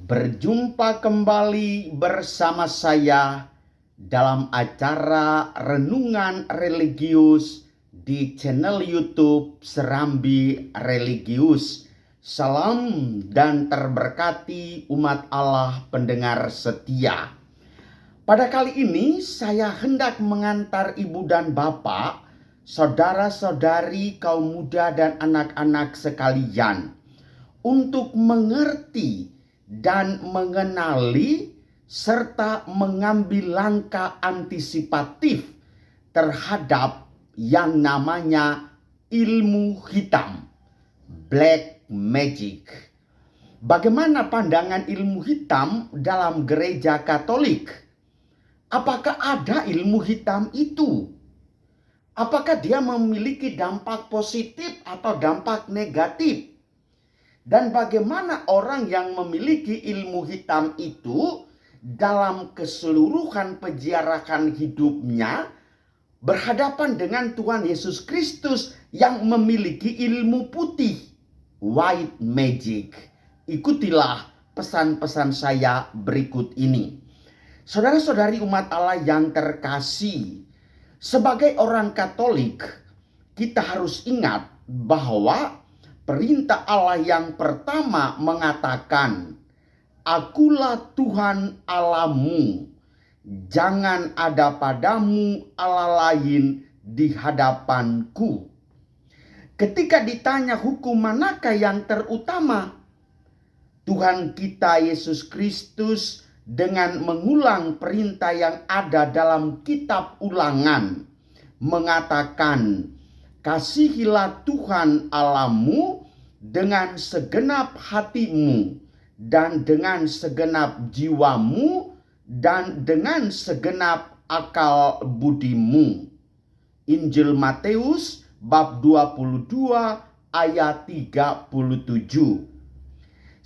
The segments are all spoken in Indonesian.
Berjumpa kembali bersama saya dalam acara Renungan Religius di channel YouTube Serambi Religius. Salam dan terberkati umat Allah pendengar setia. Pada kali ini saya hendak mengantar ibu dan bapak, saudara-saudari, kaum muda dan anak-anak sekalian untuk mengerti dan mengenali serta mengambil langkah antisipatif terhadap yang namanya ilmu hitam, black magic. Bagaimana pandangan ilmu hitam dalam gereja Katolik? Apakah ada ilmu hitam itu? Apakah dia memiliki dampak positif atau dampak negatif? Dan bagaimana orang yang memiliki ilmu hitam itu dalam keseluruhan penjarahan hidupnya berhadapan dengan Tuhan Yesus Kristus yang memiliki ilmu putih, white magic. Ikutilah pesan-pesan saya berikut ini. Saudara-saudari umat Allah yang terkasih, sebagai orang Katolik, kita harus ingat bahwa perintah Allah yang pertama mengatakan, "Akulah Tuhan Allahmu, jangan ada padamu Allah lain di hadapanku." Ketika ditanya hukum manakah yang terutama, Tuhan kita Yesus Kristus dengan mengulang perintah yang ada dalam kitab Ulangan mengatakan, "Kasihilah Tuhan Allahmu dengan segenap hatimu dan dengan segenap jiwamu dan dengan segenap akal budimu." Injil Matius bab 22 ayat 37.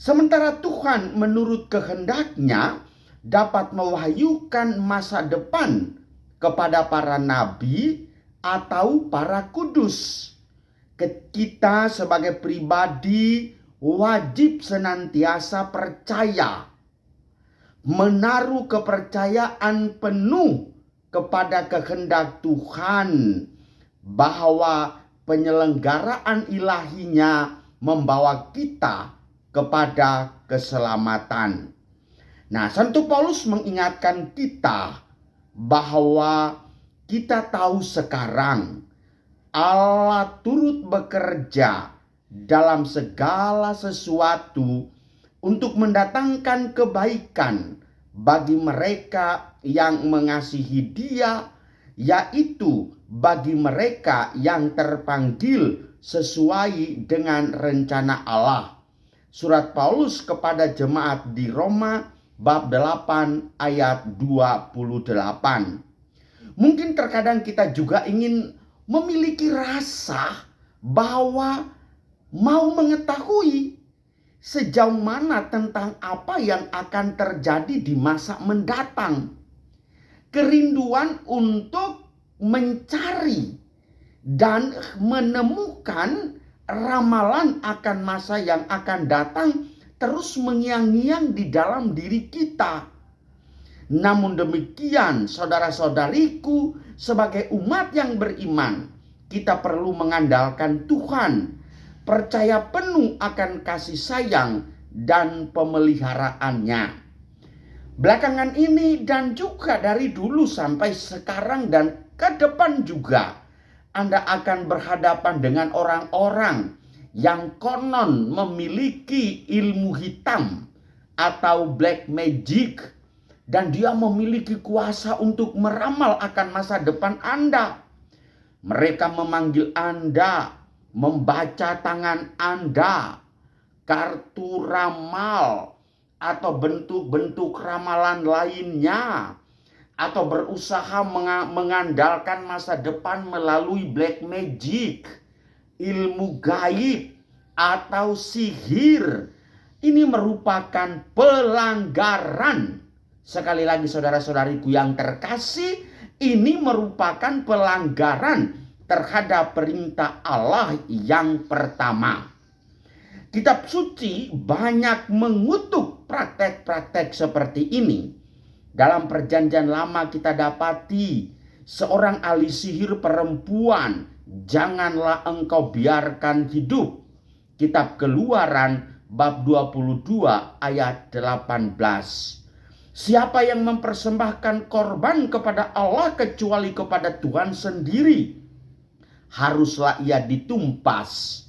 Sementara Tuhan menurut kehendaknya dapat mewahyukan masa depan kepada para nabi atau para kudus. Kita sebagai pribadi wajib senantiasa percaya, menaruh kepercayaan penuh kepada kehendak Tuhan bahwa penyelenggaraan ilahinya membawa kita kepada keselamatan. Nah, Santo Paulus mengingatkan kita bahwa kita tahu sekarang Allah turut bekerja dalam segala sesuatu untuk mendatangkan kebaikan bagi mereka yang mengasihi Dia, yaitu bagi mereka yang terpanggil sesuai dengan rencana Allah. Surat Paulus kepada jemaat di Roma bab 8 ayat 28. Mungkin terkadang kita juga ingin memiliki rasa bahwa mau mengetahui sejauh mana tentang apa yang akan terjadi di masa mendatang. Kerinduan untuk mencari dan menemukan ramalan akan masa yang akan datang terus mengiang-ngiang di dalam diri kita. Namun demikian, saudara-saudariku, sebagai umat yang beriman, kita perlu mengandalkan Tuhan, percaya penuh akan kasih sayang dan pemeliharaannya. Belakangan ini dan juga dari dulu sampai sekarang dan ke depan juga, Anda akan berhadapan dengan orang-orang yang konon memiliki ilmu hitam atau black magic, dan dia memiliki kuasa untuk meramal akan masa depan Anda. Mereka memanggil Anda, membaca tangan Anda, kartu ramal, atau bentuk-bentuk ramalan lainnya, atau berusaha mengandalkan masa depan melalui black magic, ilmu gaib, atau sihir. Ini merupakan pelanggaran. Sekali lagi saudara-saudariku yang terkasih, ini merupakan pelanggaran terhadap perintah Allah yang pertama. Kitab suci banyak mengutuk praktek-praktek seperti ini. Dalam perjanjian lama kita dapati seorang ahli sihir perempuan, janganlah engkau biarkan hidup. Kitab Keluaran bab 22 ayat 18. Siapa yang mempersembahkan korban kepada Allah kecuali kepada Tuhan sendiri, haruslah ia ditumpas.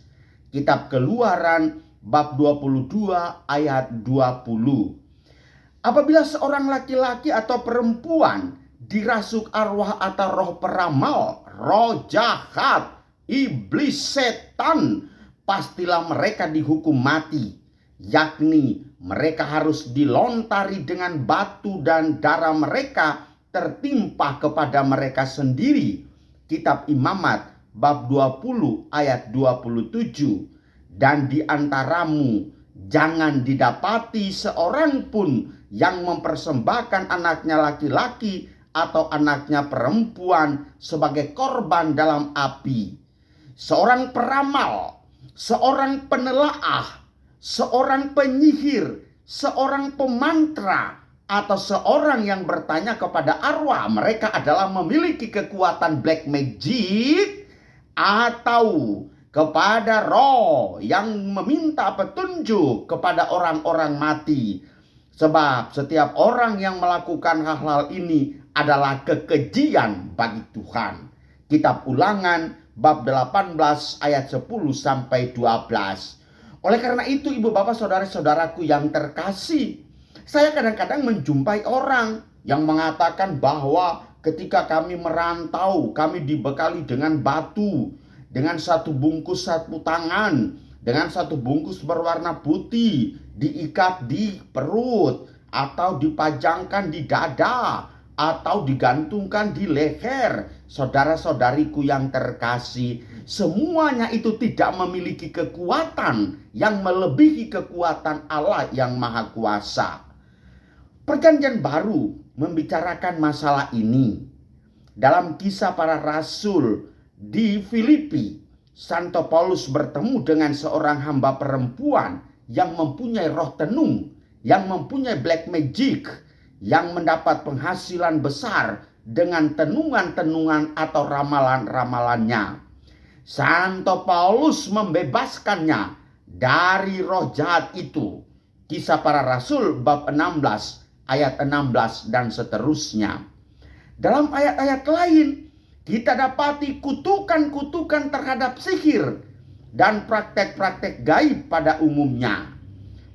Kitab Keluaran bab 22 ayat 20. Apabila seorang laki-laki atau perempuan dirasuk arwah atau roh peramal, roh jahat, iblis, setan, pastilah mereka dihukum mati, yakni mereka harus dilontari dengan batu dan darah mereka tertimpa kepada mereka sendiri. Kitab Imamat bab 20 ayat 27. Dan di antaramu jangan didapati seorang pun yang mempersembahkan anaknya laki-laki atau anaknya perempuan sebagai korban dalam api. Seorang peramal, seorang penelaah, seorang penyihir, seorang pemantra, atau seorang yang bertanya kepada arwah, mereka adalah memiliki kekuatan black magic, atau kepada roh yang meminta petunjuk kepada orang-orang mati. Sebab setiap orang yang melakukan hal-hal ini adalah kekejian bagi Tuhan. Kitab Ulangan bab 18 ayat 10 sampai 12. Oleh karena itu, ibu bapak saudara-saudaraku yang terkasih, saya kadang-kadang menjumpai orang yang mengatakan bahwa ketika kami merantau, kami dibekali dengan batu, dengan satu bungkus sapu tangan, dengan satu bungkus berwarna putih, diikat di perut, atau dipajangkan di dada, atau digantungkan di leher. Saudara-saudariku yang terkasih, semuanya itu tidak memiliki kekuatan yang melebihi kekuatan Allah yang Maha Kuasa. Perjanjian Baru membicarakan masalah ini. Dalam Kisah Para Rasul di Filipi, Santo Paulus bertemu dengan seorang hamba perempuan yang mempunyai roh tenung, yang mempunyai black magic, yang mendapat penghasilan besar dengan tenungan-tenungan atau ramalan-ramalannya. Santo Paulus membebaskannya dari roh jahat itu. Kisah Para Rasul bab 16 ayat 16 dan seterusnya. Dalam ayat-ayat lain kita dapati kutukan-kutukan terhadap sihir dan praktek-praktek gaib pada umumnya.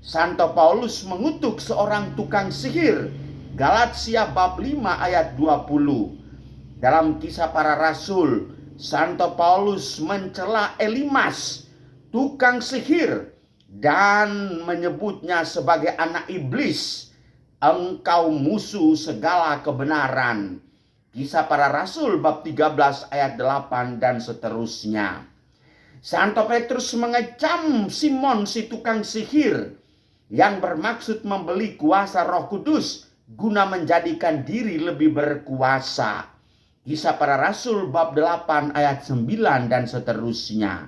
Santo Paulus mengutuk seorang tukang sihir. Galatia bab 5 ayat 20. Dalam Kisah Para Rasul, Santo Paulus mencela Elimas, tukang sihir, dan menyebutnya sebagai anak iblis. Engkau musuh segala kebenaran. Kisah Para Rasul bab 13 ayat 8 dan seterusnya. Santo Petrus mengecam Simon si tukang sihir yang bermaksud membeli kuasa Roh Kudus guna menjadikan diri lebih berkuasa. Kisah Para Rasul bab 8 ayat 9 dan seterusnya.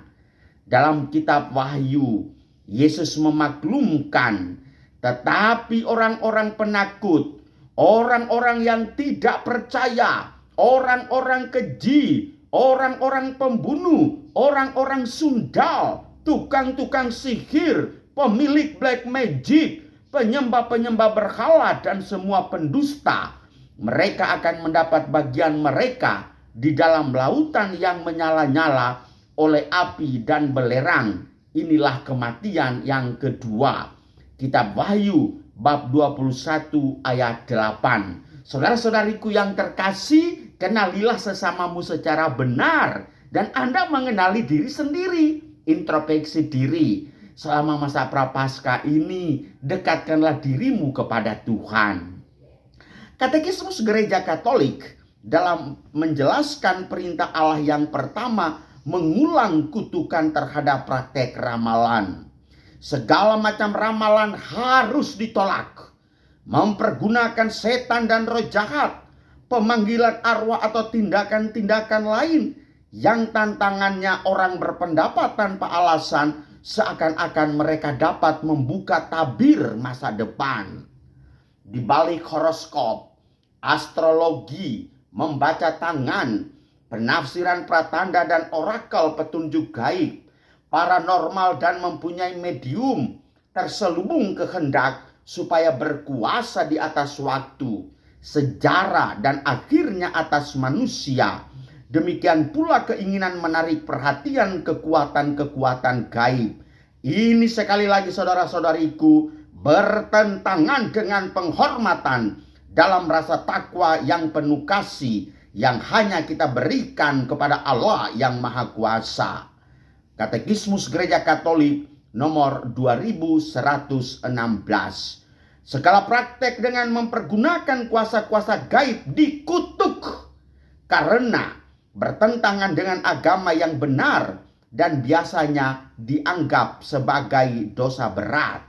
Dalam kitab Wahyu, Yesus memaklumkan, tetapi orang-orang penakut, orang-orang yang tidak percaya, orang-orang keji, orang-orang pembunuh, orang-orang sundal, tukang-tukang sihir, pemilik black magic, penyembah-penyembah berhala, dan semua pendusta, mereka akan mendapat bagian mereka di dalam lautan yang menyala-nyala oleh api dan belerang. Inilah kematian yang kedua. Kitab Wahyu bab 21 ayat 8. Saudara-saudariku yang terkasih, kenalilah sesamamu secara benar, dan Anda mengenali diri sendiri. Introspeksi diri. Selama masa Prapaskah ini, dekatkanlah dirimu kepada Tuhan. Katekismus Gereja Katolik dalam menjelaskan perintah Allah yang pertama mengulang kutukan terhadap praktek ramalan. Segala macam ramalan harus ditolak. Mempergunakan setan dan roh jahat, pemanggilan arwah atau tindakan-tindakan lain yang tantangannya orang berpendapat tanpa alasan seakan-akan mereka dapat membuka tabir masa depan. Di balik horoskop, astrologi, membaca tangan, penafsiran pratanda dan orakel petunjuk gaib, paranormal dan mempunyai medium terselubung kehendak supaya berkuasa di atas waktu, sejarah, dan akhirnya atas manusia. Demikian pula keinginan menarik perhatian kekuatan-kekuatan gaib. Ini sekali lagi saudara-saudariku bertentangan dengan penghormatan dalam rasa takwa yang penuh kasih yang hanya kita berikan kepada Allah yang Maha Kuasa. Katekismus Gereja Katolik nomor 2116. Segala praktek dengan mempergunakan kuasa-kuasa gaib dikutuk karena bertentangan dengan agama yang benar dan biasanya dianggap sebagai dosa berat.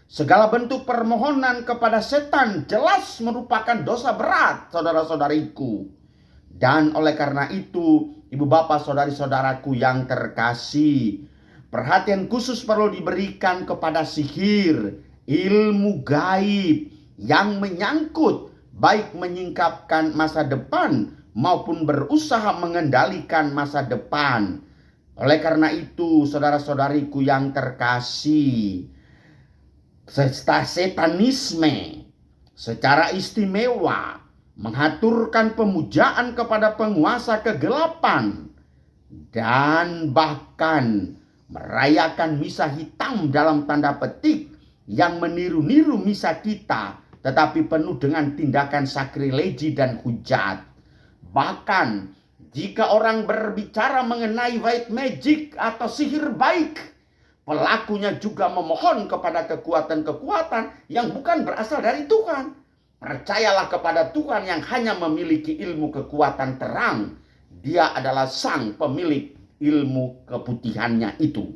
Segala bentuk permohonan kepada setan jelas merupakan dosa berat, saudara-saudariku. Dan oleh karena itu, ibu bapak saudari-saudaraku yang terkasih, perhatian khusus perlu diberikan kepada sihir, ilmu gaib yang menyangkut baik menyingkapkan masa depan maupun berusaha mengendalikan masa depan. Oleh karena itu, saudara-saudariku yang terkasih, setanisme secara istimewa mengaturkan pemujaan kepada penguasa kegelapan dan bahkan merayakan misa hitam dalam tanda petik yang meniru-niru misa kita, tetapi penuh dengan tindakan sakrilegi dan hujat. Bahkan jika orang berbicara mengenai white magic atau sihir baik, pelakunya juga memohon kepada kekuatan-kekuatan yang bukan berasal dari Tuhan. Percayalah kepada Tuhan yang hanya memiliki ilmu kekuatan terang. Dia adalah sang pemilik ilmu keputihannya itu.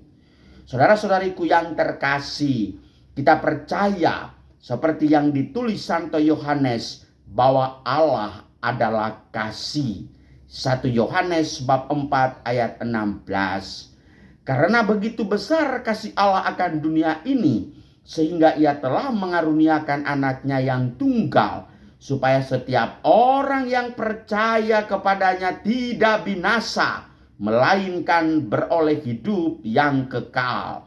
Saudara-saudariku yang terkasih, kita percaya seperti yang ditulis Santo Yohanes bahwa Allah adalah kasih. 1 Yohanes bab 4 ayat 16. Karena begitu besar kasih Allah akan dunia ini, sehingga ia telah mengaruniakan anaknya yang tunggal, supaya setiap orang yang percaya kepadanya tidak binasa, melainkan beroleh hidup yang kekal.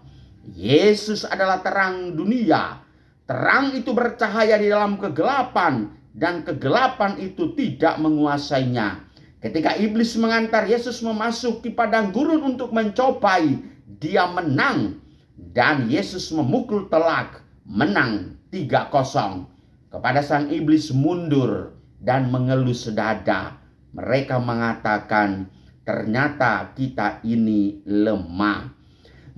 Yesus adalah terang dunia. Terang itu bercahaya di dalam kegelapan, dan kegelapan itu tidak menguasainya. Ketika iblis mengantar Yesus memasuki padang gurun untuk mencobai, dia menang. Dan Yesus memukul telak, menang 3-0. Kepada sang iblis mundur dan mengeluh sedada. Mereka mengatakan, ternyata kita ini lemah.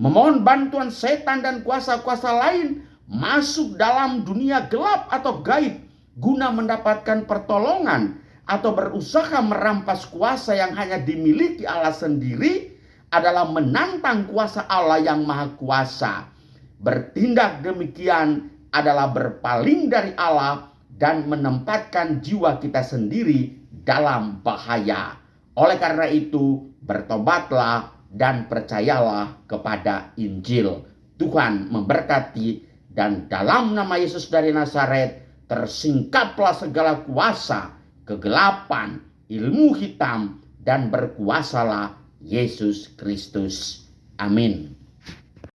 Memohon bantuan setan dan kuasa-kuasa lain masuk dalam dunia gelap atau gaib guna mendapatkan pertolongan atau berusaha merampas kuasa yang hanya dimiliki Allah sendiri adalah menantang kuasa Allah yang Maha Kuasa. Bertindak demikian adalah berpaling dari Allah dan menempatkan jiwa kita sendiri dalam bahaya. Oleh karena itu, bertobatlah dan percayalah kepada Injil. Tuhan memberkati, dan dalam nama Yesus dari Nazaret tersingkaplah segala kuasa kegelapan, ilmu hitam, dan berkuasalah Yesus Kristus. Amin.